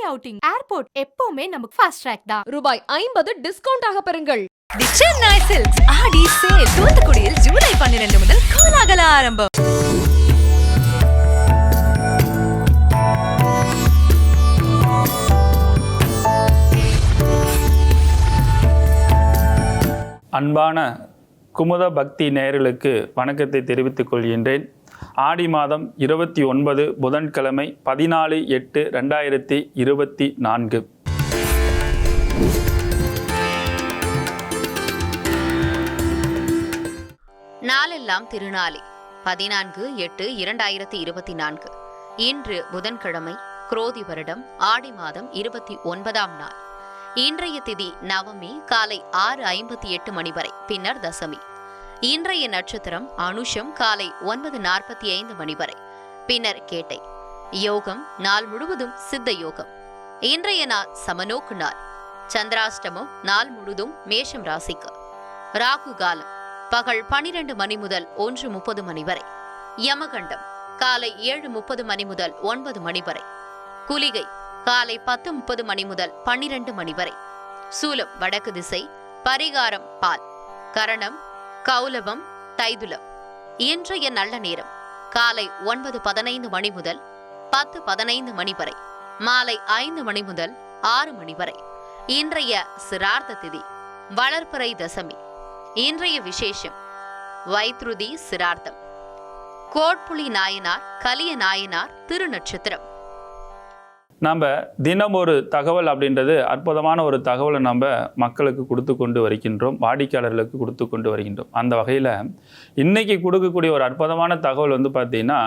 Outing, airport எப்பவுமே நமக்கு fast track தான். ரூபாய் 50 டிஸ்கவுண்ட் ஆக பெறுங்கள். தி சென்னை சில்க்ஸ் ஆடி சேல் தூத்துக்குடியில் ஜூலை 12 முதல் கோலாகல ஆரம்பம். அன்பான குமுத பக்தி நேயர்களுக்கு வணக்கத்தை தெரிவித்துக் கொள்கின்றேன். ஆடி மாதம் 29 புதன்கிழமை 14/8/2024. நாளெல்லாம் திருநாளே 14/8/2024. இன்று புதன்கிழமை, குரோதி வருடம், ஆடி மாதம் 29ஆம் நாள். இன்றைய திதி நவமி, காலை 6:58 மணி வரை, பின்னர் தசமி. இன்றைய நட்சத்திரம் அனுஷம், காலை 9:45 மணி வரை, பின்னர் கேட்டை. யோகம் நாள் முழுவதும் சித்த யோகம். இன்றைய நாள் சமநோக்கு நாள். சந்திராஷ்டமம் நாள் முழுதும் மேஷம் ராசிக்கு. ராகு காலம் பகல் 12 மணி முதல் 1:30 மணி வரை. யமகண்டம் காலை 7:30 மணி முதல் 9 மணி வரை. குளிகை காலை 10:30 மணி முதல் 12 மணி வரை. சூலம் வடக்கு திசை. பரிகாரம் பால். கரணம் கௌலவம் தைதுலம். இன்றைய நல்ல நேரம் காலை 9:15 மணி முதல் 10:15 மணி வரை. மாலை 5 மணி முதல் 6 மணி வரை. இன்றைய சிரார்த்த திதி வளர்பிறை தசமி. இன்றைய விசேஷம் வைத்ருதி சிரார்த்தம். கோட்புலி நாயனார், கலிய நாயனார் திருநட்சத்திரம். நம்ம தினம் ஒரு தகவல் அப்படின்றது அற்புதமான ஒரு தகவலை நம்ம மக்களுக்கு கொடுத்து கொண்டு வருகின்றோம், வாடிக்கையாளர்களுக்கு கொடுத்து கொண்டு வருகின்றோம். அந்த வகையில் இன்றைக்கி கொடுக்கக்கூடிய ஒரு அற்புதமான தகவல் பார்த்திங்கன்னா,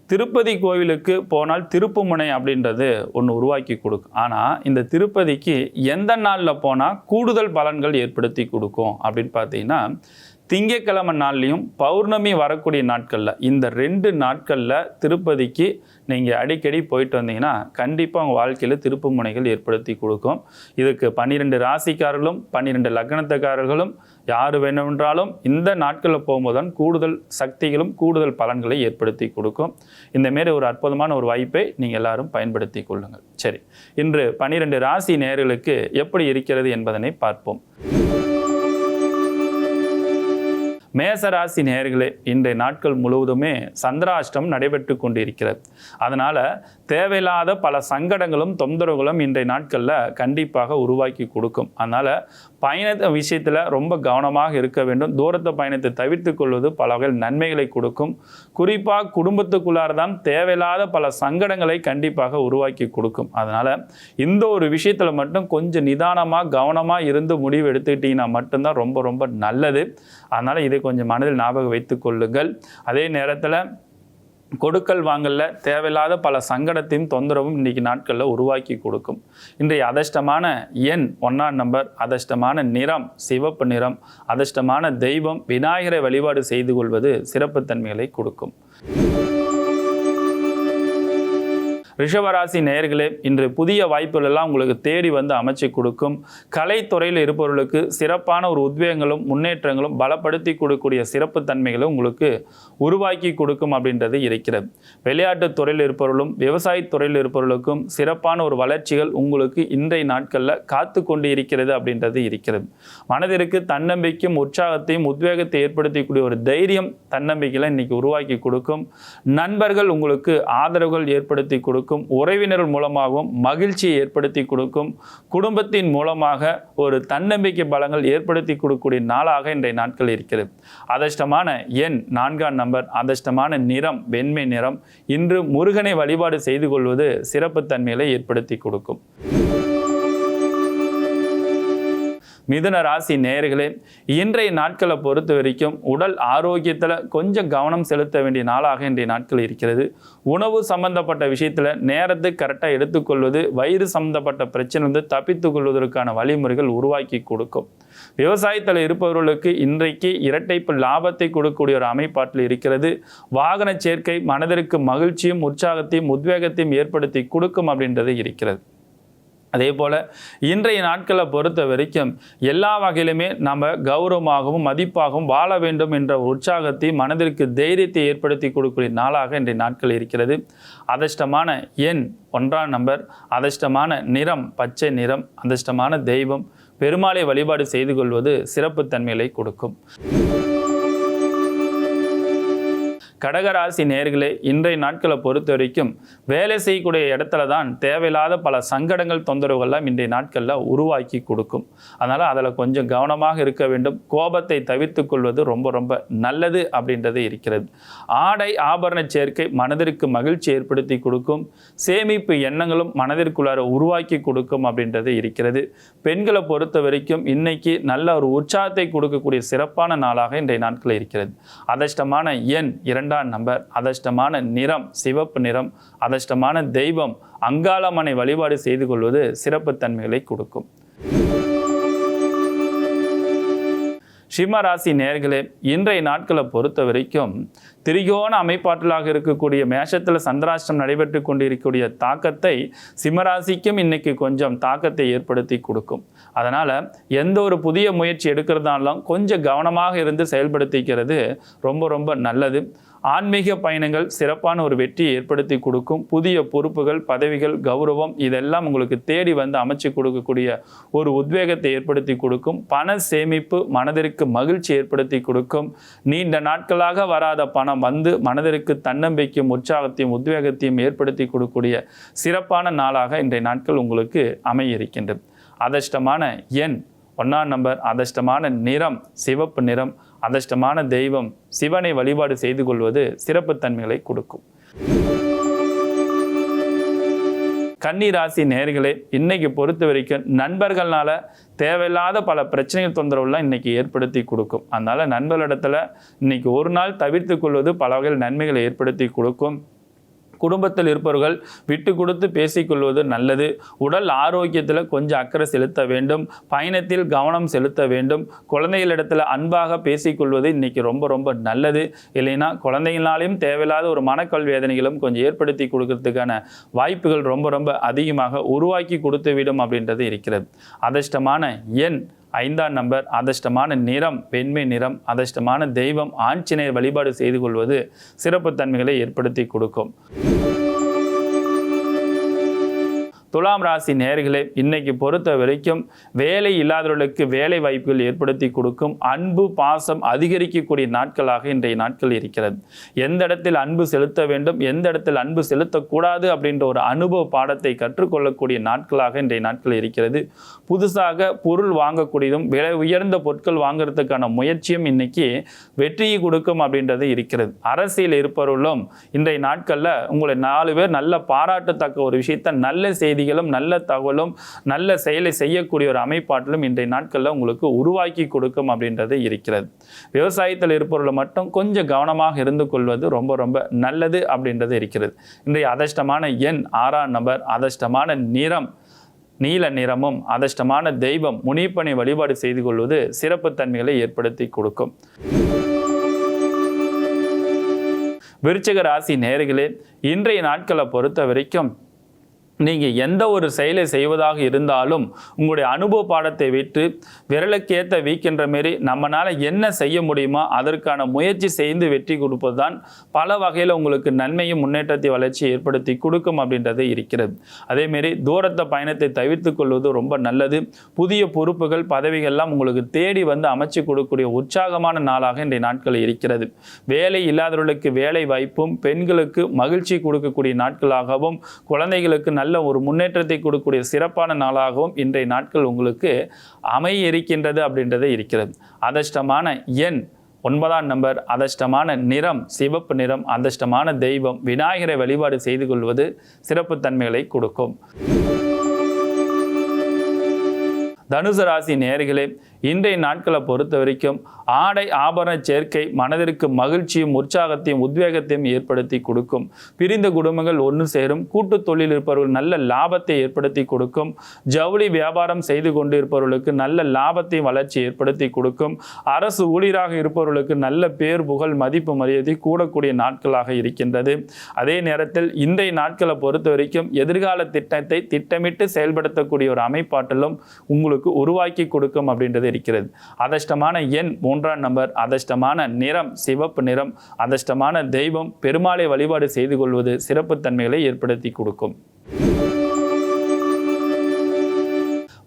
திருப்பதி கோவிலுக்கு போனால் திருப்புமுனை அப்படின்றது ஒன்று உருவாக்கி கொடுக்கும். ஆனால் இந்த திருப்பதிக்கு எந்த நாளில் போனால் கூடுதல் பலன்கள் ஏற்படுத்தி கொடுக்கும் அப்படின்னு பார்த்தீங்கன்னா, திங்கட்கிழமை நாள்லையும் பௌர்ணமி வரக்கூடிய நாட்களில், இந்த 2 நாட்களில் திருப்பதிக்கு நீங்கள் அடிக்கடி போயிட்டு வந்தீங்கன்னா கண்டிப்பாக உங்கள் வாழ்க்கையில் திருப்பு முனைகள் ஏற்படுத்தி கொடுக்கும். இதுக்கு 12 ராசிக்காரர்களும் 12 லக்னத்துக்காரர்களும் யார் வேணுமென்றாலும் இந்த நாட்களில் போகும்போது தான் கூடுதல் சக்திகளும் கூடுதல் பலன்களை ஏற்படுத்தி கொடுக்கும். இந்தமாரி ஒரு அற்புதமான ஒரு வாய்ப்பை நீங்கள் எல்லாரும் பயன்படுத்தி கொள்ளுங்கள். சரி, இன்று 12 ராசி நேயர்களுக்கு எப்படி இருக்கிறது என்பதனை பார்ப்போம். மேசராசி நேயர்களே, இன்றைய நாட்கள் முழுவதுமே சந்திராஷ்டம் நடைபெற்று கொண்டிருக்கிறது. அதனால் தேவையில்லாத பல சங்கடங்களும் தொந்தரவுகளும் இன்றைய நாட்களில் கண்டிப்பாக உருவாக்கி கொடுக்கும். அதனால் பயண விஷயத்தில் ரொம்ப கவனமாக இருக்க வேண்டும். தூரத்தை பயணத்தை தவிர்த்து கொள்வது பல வகையில் நன்மைகளை கொடுக்கும். குறிப்பாக குடும்பத்துக்குள்ளார தான் தேவையில்லாத பல சங்கடங்களை கண்டிப்பாக உருவாக்கி கொடுக்கும். அதனால் இந்த ஒரு விஷயத்தில் மட்டும் கொஞ்சம் நிதானமாக கவனமாக இருந்து முடிவு எடுத்துக்கிட்டிங்கன்னா மட்டும்தான் ரொம்ப ரொம்ப நல்லது. அதனால் இதை கொஞ்சம் மனதில் ஞாபகம் வைத்துக் கொள்ளுங்கள். அதே நேரத்தில் கொடுக்கல் வாங்கல தேவையில்லாத பல சங்கடத்தையும் தொந்தரவும் இன்றைக்கி நாட்களில் உருவாக்கி கொடுக்கும். இன்றைய அதிர்ஷ்டமான எண் 1ஆம் நம்பர், அதிர்ஷ்டமான நிறம் சிவப்பு நிறம், அதிர்ஷ்டமான தெய்வம் விநாயகரை வழிபாடு செய்து கொள்வது சிறப்புத்தன்மைகளை கொடுக்கும். ரிஷபராசி நேயர்களே, இன்று புதிய வாய்ப்புகள் எல்லாம் உங்களுக்கு தேடி அமைச்சு கொடுக்கும். கலைத்துறையில் இருப்பவர்களுக்கு சிறப்பான ஒரு உத்வேகங்களும் முன்னேற்றங்களும் பலப்படுத்தி கொடுக்கக்கூடிய சிறப்பு தன்மைகளும் உங்களுக்கு உருவாக்கி கொடுக்கும் அப்படின்றது இருக்கிறது. விளையாட்டுத் துறையில் இருப்பவர்களும் விவசாய துறையில் இருப்பவர்களுக்கும் சிறப்பான ஒரு வளர்ச்சிகள் உங்களுக்கு இன்றைய நாட்களில் காத்து கொண்டு இருக்கிறது அப்படின்றது இருக்கிறது. மனதிற்கு தன்னம்பிக்கையும் உற்சாகத்தையும் உத்வேகத்தை ஏற்படுத்தக்கூடிய ஒரு தைரியம் தன்னம்பிக்கையில் இன்னைக்கு உருவாக்கி கொடுக்கும். நண்பர்கள் உங்களுக்கு ஆதரவுகள் ஏற்படுத்தி கொடுக்கும். உறவினர்கள் மூலமாகவும் மகிழ்ச்சியை ஏற்படுத்தி கொடுக்கும். குடும்பத்தின் மூலமாக ஒரு தன்னம்பிக்கை பலங்கள் ஏற்படுத்தி கொடுக்கக்கூடிய நாளாக இன்றைய நாட்கள் இருக்கிறது. அதிர்ஷ்டமான எண் 4ஆம் நம்பர், அதிர்ஷ்டமான நிறம் வெண்மை நிறம். இன்று முருகனை வழிபாடு செய்து கொள்வது சிறப்பு தன்மைகளை ஏற்படுத்தி கொடுக்கும். மிதுன ராசி நேயர்களே, இன்றைய நாட்களை பொறுத்த வரைக்கும் உடல் ஆரோக்கியத்தில் கொஞ்சம் கவனம் செலுத்த வேண்டிய நாளாக இன்றைய நாட்கள் இருக்கிறது. உணவு சம்பந்தப்பட்ட விஷயத்தில் நேரத்துக்கு கரெக்டாக எடுத்துக்கொள்வது, வயிறு சம்பந்தப்பட்ட பிரச்சனை தப்பித்து கொள்வதற்கான வழிமுறைகள் உருவாக்கி கொடுக்கும். விவசாயத்தில் இருப்பவர்களுக்கு இன்றைக்கு இரட்டைப்பு லாபத்தை கொடுக்கக்கூடிய ஒரு அமைப்பாட்டில் இருக்கிறது. வாகன சேர்க்கை மனதிற்கு மகிழ்ச்சியும் உற்சாகத்தையும் உத்வேகத்தையும் ஏற்படுத்தி கொடுக்கும் அப்படின்றது இருக்கிறது. அதே போல் இன்றைய நாட்களை பொறுத்த வரைக்கும் எல்லா வகையிலுமே நம்ம கௌரவமாகவும் மதிப்பாகவும் வாழ வேண்டும் என்ற உற்சாகத்தை மனதிற்கு தைரியத்தை ஏற்படுத்தி கொடுக்கக்கூடிய நாளாக இன்றைய நாட்கள் இருக்கிறது. அதிர்ஷ்டமான எண் 1ஆம் நம்பர், அதிர்ஷ்டமான நிறம் பச்சை நிறம், அதிர்ஷ்டமான தெய்வம் பெருமாளை வழிபாடு செய்து கொள்வது சிறப்பு தன்மைகளை கொடுக்கும். கடகராசி நேயர்களே, இன்றைய நாட்களை பொறுத்த வரைக்கும் வேலை செய்யக்கூடிய இடத்துல தான் தேவையில்லாத பல சங்கடங்கள் தொந்தரவுகள்லாம் இன்றைய நாட்களில் உருவாக்கி கொடுக்கும். அதனால் அதில் கொஞ்சம் கவனமாக இருக்க வேண்டும். கோபத்தை தவிர்த்து கொள்வது ரொம்ப ரொம்ப நல்லது அப்படின்றது இருக்கிறது. ஆடை ஆபரண சேர்க்கை மனதிற்கு மகிழ்ச்சி ஏற்படுத்தி கொடுக்கும். சேமிப்பு எண்ணங்களும் மனதிற்குள்ளார உருவாக்கி கொடுக்கும் அப்படின்றது இருக்கிறது. பெண்களை பொறுத்த வரைக்கும் இன்னைக்கு நல்ல ஒரு உற்சாகத்தை கொடுக்கக்கூடிய சிறப்பான நாளாக இன்றைய நாட்களில் இருக்கிறது. அதிர்ஷ்டமான எண் 2ஆம் நம்பர், அதிர்ஷ்டமான நிறம் சிவப்பு நிறம், அதிர்ஷ்டமான தெய்வம் அங்காளம்மனை வழிபாடு செய்து கொள்வது சிறப்பு தன்மைகளை கொடுக்கும். சிம்மராசி நேயர்களே, இன்றைய நாட்களை பொறுத்த வரைக்கும் திரிகோண அமைப்பாற்றலாக இருக்கக்கூடிய மேஷத்தில் சந்திராஷ்டிரம் நடைபெற்று கொண்டிருக்கக்கூடிய தாக்கத்தை சிம்மராசிக்கும் இன்னைக்கு கொஞ்சம் தாக்கத்தை ஏற்படுத்தி கொடுக்கும். அதனால் எந்த ஒரு புதிய முயற்சி எடுக்கிறதாலும் கொஞ்சம் கவனமாக இருந்து செயல்படுத்திக்கிறது ரொம்ப ரொம்ப நல்லது. ஆன்மீக பயணங்கள் சிறப்பான ஒரு வெற்றியை ஏற்படுத்தி கொடுக்கும். புதிய பொறுப்புகள், பதவிகள், கௌரவம் இதெல்லாம் உங்களுக்கு தேடி வந்து அமைச்சு கொடுக்கக்கூடிய ஒரு உத்வேகத்தை ஏற்படுத்தி கொடுக்கும். பண சேமிப்பு மனதிற்கு மகிழ்ச்சி ஏற்படுத்தி கொடுக்கும். நீண்ட நாட்களாக வராத பணம் வந்து மனதிற்கு தன்னம்பிக்கையும் உற்சாகத்தையும் உத்வேகத்தையும் ஏற்படுத்தி கொடுக்கக்கூடிய சிறப்பான நாளாக இன்றைய நாட்கள் உங்களுக்கு அமைய இருக்கின்றது. அதிர்ஷ்டமான எண் 1ஆம் நம்பர், அதிர்ஷ்டமான நிறம் சிவப்பு நிறம், அதிர்ஷ்டமான தெய்வம் சிவனை வழிபாடு செய்து கொள்வது சிறப்பு தன்மைகளை கொடுக்கும். கன்னிராசி நேயர்களே, இன்னைக்கு பொறுத்த வரைக்கும் நண்பர்களால் தேவையில்லாத பல பிரச்சனைகள் தொந்தரவுலாம் இன்னைக்கு ஏற்படுத்தி கொடுக்கும். அதனால நண்பர்களிடத்துல இன்னைக்கு ஒரு நாள் தவிர்த்து கொள்வது பல வகையில் நன்மைகளை ஏற்படுத்தி கொடுக்கும். குடும்பத்தில் இருப்பவர்கள் விட்டு கொடுத்து பேசிக்கொள்வது நல்லது. உடல் ஆரோக்கியத்தில் கொஞ்சம் அக்கறை செலுத்த வேண்டும். பயணத்தில் கவனம் செலுத்த வேண்டும். குழந்தைகளிடத்தில் அன்பாக பேசிக்கொள்வது இன்னைக்கு ரொம்ப ரொம்ப நல்லது. இல்லைன்னா குழந்தைங்களாலையும் தேவையில்லாத ஒரு மனக்கல் வேதனைகளும் கொஞ்சம் ஏற்படுத்தி கொடுக்கறதுக்கான வாய்ப்புகள் ரொம்ப ரொம்ப அதிகமாக உருவாக்கி கொடுத்து விடும் அப்படின்றது இருக்கிறது. அதிர்ஷ்டமான எண் 5ஆம் நம்பர், அதிர்ஷ்டமான நிறம் வெண்மை நிறம், அதிர்ஷ்டமான தெய்வம் ஆஞ்சநேயர் வழிபாடு செய்து கொள்வது சிறப்பு தன்மைகளை ஏற்படுத்தி கொடுக்கும். துலாம் ராசி நேயர்களே, இன்னைக்கு பொறுத்த வரைக்கும் வேலை இல்லாதவர்களுக்கு வேலை வாய்ப்புகள் ஏற்படுத்தி கொடுக்கும். அன்பு பாசம் அதிகரிக்கக்கூடிய நாட்களாக இன்றைய நாட்கள் இருக்கிறது. எந்த இடத்தில் அன்பு செலுத்த வேண்டும், எந்த இடத்தில் அன்பு செலுத்தக்கூடாது அப்படின்ற ஒரு அனுபவ பாடத்தை கற்றுக்கொள்ளக்கூடிய நாட்களாக இன்றைய நாட்கள் இருக்கிறது. புதுசாக பொருள் வாங்கக்கூடியதும் விலை உயர்ந்த பொருட்கள் வாங்குறதுக்கான முயற்சியும் இன்னைக்கு வெற்றியை கொடுக்கும் அப்படின்றது இருக்கிறது. அரசியல் இருப்பவர்களும் இன்றைய நாட்களில் உங்களை 4 பேர் நல்ல பாராட்டத்தக்க ஒரு விஷயத்தை நல்ல செய்தி நல்ல தகவலும் நல்ல செயலை செய்யக்கூடிய ஒரு அமைப்பாட்டிலும் இன்றைய நாட்களில் உங்களுக்கு உருவாக்கி கொடுக்கும் அப்படின்றது இருக்கிறது. விவசாயத்தில் இருப்பவர்கள் மட்டும் கொஞ்சம் கவனமாக இருந்து கொள்வது ரொம்ப ரொம்ப நல்லது அப்படின்றது இருக்கிறது. இன்றைய அதிர்ஷ்டமான எண் 6ஆம் நம்பர், அதிர்ஷ்டமான நிறம் நீல நிறமும், அதிர்ஷ்டமான தெய்வம் முனிப்பனை வழிபாடு செய்து கொள்வது சிறப்பு தன்மைகளை ஏற்படுத்தி கொடுக்கும். விருச்சிக ராசி நேயர்களே, இன்றைய நாட்களை பொறுத்த வரைக்கும் நீங்கள் எந்த ஒரு செயலை செய்வதாக இருந்தாலும் உங்களுடைய அனுபவ பாடத்தை விட்டு விரலுக்கேற்ற வீக்கின்ற மாரி நம்மளால் என்ன செய்ய முடியுமோ அதற்கான முயற்சி செய்து வெற்றி கொடுப்பது தான் பல வகையில் உங்களுக்கு நன்மையும் முன்னேற்றத்தை வளர்ச்சி ஏற்படுத்தி கொடுக்கும் அப்படின்றது இருக்கிறது. அதேமாரி தூரத்தை பயணத்தை தவிர்த்து கொள்வது ரொம்ப நல்லது. புதிய பொறுப்புகள் பதவிகள்லாம் உங்களுக்கு தேடி வந்து அமைச்சு கொடுக்கக்கூடிய உற்சாகமான நாளாக இன்றைய நாட்கள் இருக்கிறது. வேலை இல்லாதவர்களுக்கு வேலை வாய்ப்பும், பெண்களுக்கு மகிழ்ச்சி கொடுக்கக்கூடிய நாட்களாகவும், குழந்தைகளுக்கு நல்ல ஒரு முன்னேற்றத்தை கொடுக்கக்கூடிய சிறப்பான நாளாகவும் இன்றைய நாட்கள் உங்களுக்கு அமைய இருக்கின்றது அப்படின்றது இருக்கிறது. அதிர்ஷ்டமான எண் 9ஆம் நம்பர், அதிர்ஷ்டமான நிறம் சிவப்பு நிறம், அதிர்ஷ்டமான தெய்வம் விநாயகரை வழிபாடு செய்து கொள்வது சிறப்பு தன்மைகளை கொடுக்கும். தனுசு ராசி நேயர்களே, இன்றைய நாட்களை பொறுத்த வரைக்கும் ஆடை ஆபரண சேர்க்கை மனதிற்கு மகிழ்ச்சியும் உற்சாகத்தையும் உத்வேகத்தையும் ஏற்படுத்தி கொடுக்கும். பிரிந்த குடும்பங்கள் ஒன்று சேரும். கூட்டு தொழில் இருப்பவர்கள் நல்ல லாபத்தை ஏற்படுத்தி கொடுக்கும். ஜவுளி வியாபாரம் செய்து கொண்டு இருப்பவர்களுக்கு நல்ல லாபத்தை வளர்ச்சி ஏற்படுத்தி கொடுக்கும். அரசு ஊழியராக இருப்பவர்களுக்கு நல்ல பேர் புகழ் மதிப்பு மரியாதை கூடக்கூடிய நாட்களாக இருக்கின்றது. அதே நேரத்தில் இன்றைய நாட்களை பொறுத்த வரைக்கும் எதிர்கால திட்டத்தை திட்டமிட்டு செயல்படுத்தக்கூடிய ஒரு அமைப்பாற்றலும் உங்களுக்கு உருவாக்கி கொடுக்கும் அப்படின்றது இருக்கிறது. அதிர்ஷ்டமான எண் 3ஆம் நம்பர். அதிர்ஷ்டமான நிறம் சிவப்பு நிறம். அதிர்ஷ்டமான தெய்வம் பெருமாளை வழிபாடு செய்து கொள்வது சிறப்பு தன்மைகளை ஏற்படுத்தி கொடுக்கும்.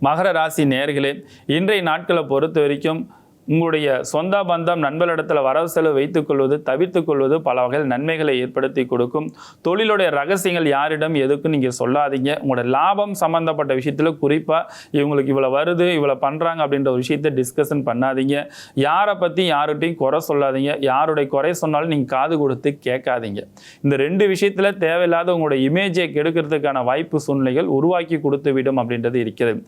மகர ராசி நேயர்களே, இன்றைய நாட்களை பொறுத்த வரைக்கும் உங்களுடைய சொந்த பந்தம் நண்பர்களிடத்தில் வரவு செலவு வைத்துக் கொள்வது தவிர்த்துக் கொள்வது பல வகையில் நன்மைகளை ஏற்படுத்தி கொடுக்கும். தொழிலுடைய ரகசியங்கள் யாரிடம் எதுக்கும் நீங்கள் சொல்லாதீங்க. உங்களோட லாபம் சம்பந்தப்பட்ட விஷயத்தில் குறிப்பாக இவங்களுக்கு இவ்வளோ வருது இவ்வளோ பண்ணுறாங்க அப்படின்ற ஒரு விஷயத்தை டிஸ்கஷன் பண்ணாதீங்க. யாரை பற்றி யார்கிட்டையும் குறை சொல்லாதீங்க. யாருடைய குறை சொன்னாலும் நீங்கள் காது கொடுத்து கேட்காதீங்க. இந்த 2 விஷயத்தில் தேவையில்லாத உங்களோட இமேஜை கெடுக்கிறதுக்கான வாய்ப்பு சூழ்நிலைகள் உருவாக்கி கொடுத்து விடும் அப்படின்றது இருக்கிறது.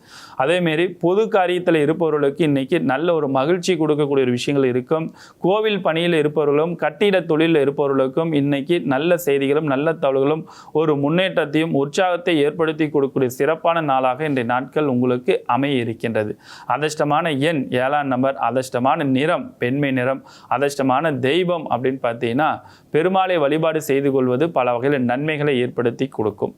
அதேமாரி பொது காரியத்தில் இருப்பவர்களுக்கு இன்னைக்கு நல்ல ஒரு மகிழ்ச்சி கொடுக்கக்கூடிய ஒரு விஷயங்கள் இருக்கும். கோவில் பணியில் இருப்பவர்களும் கட்டிட தொழிலில் இருப்பவர்களுக்கும் இன்னைக்கு நல்ல செய்திகளும் நல்ல தகவல்களும் ஒரு முன்னேற்றத்தையும் உற்சாகத்தை ஏற்படுத்தி கொடுக்கக்கூடிய சிறப்பான நாளாக இன்றைய நாட்கள் உங்களுக்கு அமைய இருக்கின்றது. அதிர்ஷ்டமான எண் 7ஆம் நம்பர். அதிர்ஷ்டமான நிறம் பெண்மை நிறம். அதிர்ஷ்டமான தெய்வம் அப்படின்னு பார்த்தீங்கன்னா பெருமாளை வழிபாடு செய்து கொள்வது பல வகையில் நன்மைகளை ஏற்படுத்தி கொடுக்கும்.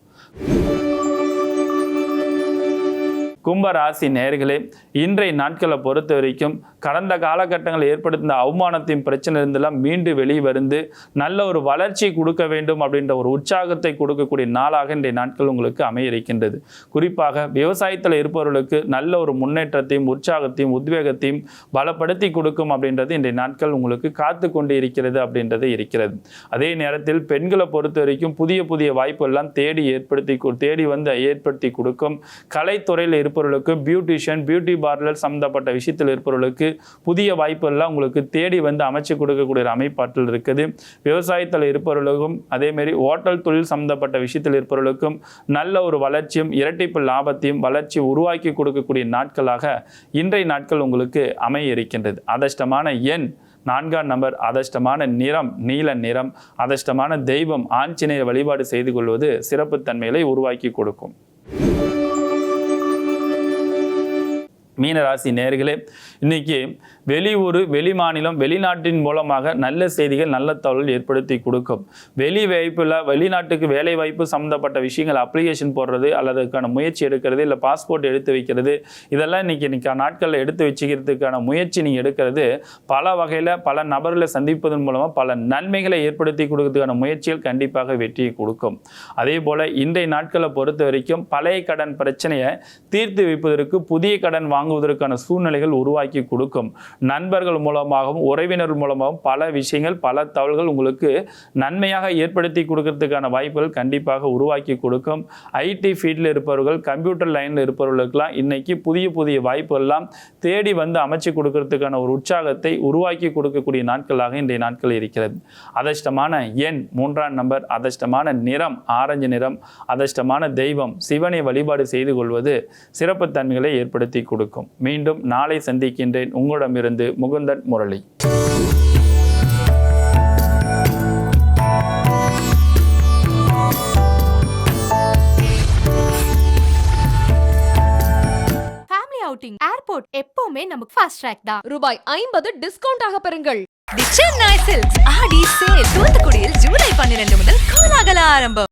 கும்பராசி நேயர்களே, இன்றைய நாட்களை பொறுத்த வரைக்கும் கடந்த காலகட்டங்கள் ஏற்படுத்தின அவமானத்தையும் பிரச்சனை இருந்தெல்லாம் மீண்டு வெளியே வந்து நல்ல ஒரு வளர்ச்சி கொடுக்க வேண்டும் அப்படின்ற ஒரு உற்சாகத்தை கொடுக்கக்கூடிய நாளாக இன்றைய நாட்கள் உங்களுக்கு அமைய இருக்கின்றது. குறிப்பாக விவசாயத்தில் இருப்பவர்களுக்கு நல்ல ஒரு முன்னேற்றத்தையும் உற்சாகத்தையும் உத்வேகத்தையும் பலப்படுத்தி கொடுக்கும் அப்படின்றது இன்றைய நாட்கள் உங்களுக்கு காத்து கொண்டு இருக்கிறது அப்படின்றது இருக்கிறது. அதே நேரத்தில் பெண்களை பொறுத்த வரைக்கும் புதிய புதிய வாய்ப்பு எல்லாம் தேடி வந்து ஏற்படுத்தி கொடுக்கும். கலைத்துறையில் இருப்பவர்களுக்கு பியூட்டிஷியன் பியூட்டி பார்லர் சம்பந்தப்பட்ட விஷயத்தில் இருப்பவர்களுக்கு புதிய வாய்ப்பு எல்லாம் உங்களுக்கு தேடி வந்து அமைச்சு கொடுக்கக்கூடிய ஒரு அமைப்பாற்றல் இருக்குது. விவசாயத்தில் இருப்பவர்களுக்கும் அதேமாரி ஹோட்டல் தொழில் சம்பந்தப்பட்ட விஷயத்தில் இருப்பவர்களுக்கும் நல்ல ஒரு வளர்ச்சியும் இரட்டிப்பு லாபத்தையும் வளர்ச்சி உருவாக்கி கொடுக்கக்கூடிய நாட்களாக இன்றைய நாட்கள் உங்களுக்கு அமைய இருக்கின்றது. அதிர்ஷ்டமான எண் 4ஆம் நம்பர். அதிர்ஷ்டமான நிறம் நீல நிறம். அதிர்ஷ்டமான தெய்வம் ஆஞ்சநேய வழிபாடு செய்து கொள்வது சிறப்பு தன்மைகளை உருவாக்கி கொடுக்கும். மீனராசி நேயர்களே, இன்னைக்கு வெளியூர் வெளி மாநிலம் வெளிநாட்டின் மூலமாக நல்ல செய்திகள் நல்ல தகவல் ஏற்படுத்தி கொடுக்கும். வெளிநாட்டுக்கு வேலை வாய்ப்பு சம்மந்தப்பட்ட விஷயங்கள் அப்ளிகேஷன் போடுறது அல்லது அதுக்கான முயற்சி எடுக்கிறது இல்லை பாஸ்போர்ட் எடுத்து வைக்கிறது இதெல்லாம் இன்னைக்கு நாட்களில் எடுத்து வச்சுக்கிறதுக்கான முயற்சி நீங்கள் எடுக்கிறது பல வகையில் பல நபர்களை சந்திப்பதன் மூலமாக பல நன்மைகளை ஏற்படுத்தி கொடுக்கறதுக்கான முயற்சிகள் கண்டிப்பாக வெற்றியை கொடுக்கும். அதே போல் இன்றைய நாட்களை பொறுத்த வரைக்கும் பழைய கடன் பிரச்சனையை தீர்த்து வைப்பதற்கு புதிய கடன் வாங்குவதற்கான சூழ்நிலைகள் உருவாக்கி கொடுக்கும். நண்பர்கள் மூலமாகவும் உறவினர்கள் மூலமாகவும் பல விஷயங்கள் பல தகவல்கள் உங்களுக்கு நன்மையாக ஏற்படுத்தி கொடுக்கறதுக்கான வாய்ப்புகள் கண்டிப்பாக உருவாக்கி கொடுக்கும். ஐடி ஃபீல்டில் இருப்பவர்கள் கம்ப்யூட்டர் லைனில் இருப்பவர்களுக்கெல்லாம் இன்னைக்கு புதிய புதிய வாய்ப்புகள்லாம் தேடி வந்து அமைச்சு கொடுக்கறதுக்கான ஒரு உற்சாகத்தை உருவாக்கி கொடுக்கக்கூடிய நாட்களாக இன்றைய நாட்கள் இருக்கிறது. அதிர்ஷ்டமான எண் 3ஆம் நம்பர். அதிர்ஷ்டமான நிறம் ஆரஞ்சு நிறம். அதிர்ஷ்டமான தெய்வம் சிவனை வழிபாடு செய்து கொள்வது சிறப்பு தன்மைகளை ஏற்படுத்தி கொடுக்கும். மீண்டும் நாளை சந்திக்கின்றேன். உங்களிடமிருந்து Mukundan Murali. Family outing airport எப்பவுமே நமக்கு ஃபாஸ்ட் ட்ராக் தான். ரூபாய் 50 டிஸ்கவுண்ட் ஆக பெறுங்கள். தி சென்னை சில்க்ஸ் ஆடி சேல் தூத்துக்குடியில் ஜூலை 12 முதல் கோலாகல ஆரம்பம்.